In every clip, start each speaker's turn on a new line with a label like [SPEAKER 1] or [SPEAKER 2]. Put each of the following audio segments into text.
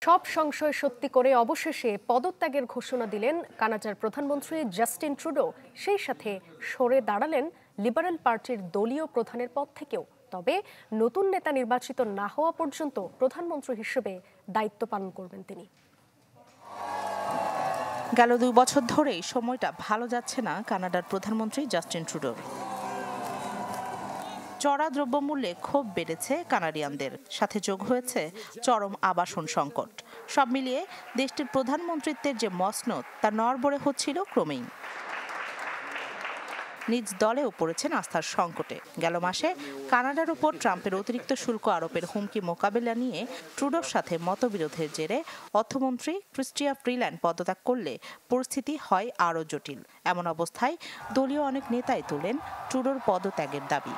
[SPEAKER 1] সব সংশয় সত্যি করে অবশেষে পদত্যাগের ঘোষণা দিলেন কানাডার প্রধানমন্ত্রী জাস্টিন ট্রুডো। সেই সাথে সরে দাঁড়ালেন লিবারেল পার্টির দলীয় প্রধানের পদ থেকেও। তবে নতুন নেতা নির্বাচিত না হওয়া পর্যন্ত প্রধানমন্ত্রী হিসেবে দায়িত্ব পালন করবেন তিনি।
[SPEAKER 2] গেল 2 বছর ধরেই সময়টা ভালো যাচ্ছে না কানাডার প্রধানমন্ত্রী জাস্টিন ট্রুডোর। চড়া দ্রব্যমূল্যে ক্ষোভ বেড়েছে কানাডিয়ানদের, সাথে যোগ হয়েছে চরম আবাসন সংকট। সব মিলিয়ে দেশটির প্রধানমন্ত্রীত্বের যে মসনদ তা নড়বড়ে হচ্ছিল ক্রমেই। নিজ দলেও পড়েছেন আস্থার সংকটে। গেল মাসে কানাডার উপর ট্রাম্পের অতিরিক্ত শুল্ক আরোপের হুমকি মোকাবেলা নিয়ে ট্রুডোর সাথে মতবিরোধের জেরে অর্থমন্ত্রী ক্রিস্টিয়া ফ্রিল্যান্ড পদত্যাগ করলে পরিস্থিতি হয় আরও জটিল। এমন অবস্থায় দলীয় অনেক নেতাই তোলেন ট্রুডোর পদত্যাগের দাবি।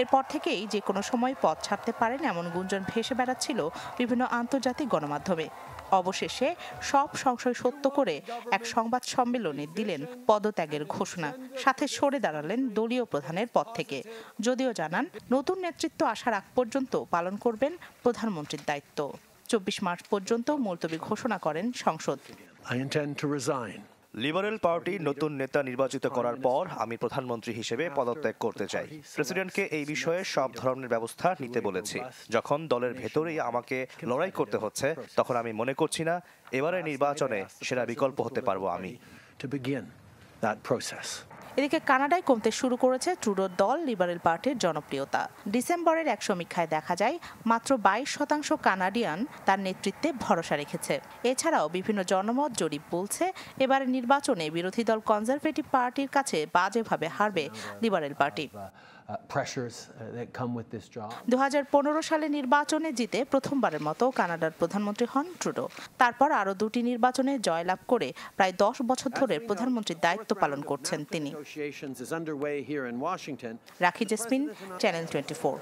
[SPEAKER 2] এরপর থেকেই যে কোনো সময় পদ ছাড়তে পারেন এমন গুঞ্জন ভেসে বেড়াচ্ছিল বিভিন্ন আন্তর্জাতিক গণমাধ্যমে। অবশেষে সব সংশয় সত্য করে এক সংবাদ সম্মেলনে দিলেন পদত্যাগের ঘোষণা, সাথে সরে দাঁড়ালেন দলীয় প্রধানের পদ থেকে। যদিও জানান নতুন নেতৃত্ব আসার আগ পর্যন্ত পালন করবেন প্রধানমন্ত্রীর দায়িত্ব। 24 মার্চ পর্যন্ত মুলতবি ঘোষণা করেন সংসদ।
[SPEAKER 3] লিবারেল পার্টি নতুন নেতা নির্বাচিত করার পর আমি প্রধানমন্ত্রী হিসেবে পদত্যাগ করতে চাই। প্রেসিডেন্টকে এই বিষয়ে সব ধরনের ব্যবস্থা নিতে বলেছি। যখন দলের ভেতরেই আমাকে লড়াই করতে হচ্ছে, তখন আমি মনে করছি না এবারের নির্বাচনে সেরা বিকল্প হতে পারবো আমি।
[SPEAKER 2] এদিকে কানাডায় কমতে শুরু করেছে ট্রুডোর দল লিবারেল পার্টির জনপ্রিয়তা। ডিসেম্বরের এক সমীক্ষায় দেখা যায় মাত্র 22% কানাডিয়ান তার নেতৃত্বে ভরসা রেখেছে। এছাড়াও বিভিন্ন জনমত জরিপ বলছে এবারের নির্বাচনে বিরোধী দল কনজারভেটিভ পার্টির কাছে বাজেভাবে হারবে লিবারেল পার্টি। 2015 সালে নির্বাচনে জিতে প্রথমবারের মতো কানাডার প্রধানমন্ত্রী হন ট্রুডো। তারপর আরও 2টি নির্বাচনে জয়লাভ করে প্রায় 10 বছর ধরে প্রধানমন্ত্রীর দায়িত্ব পালন করছেন তিনি। রাখি জেসমিন, চ্যানেল 24।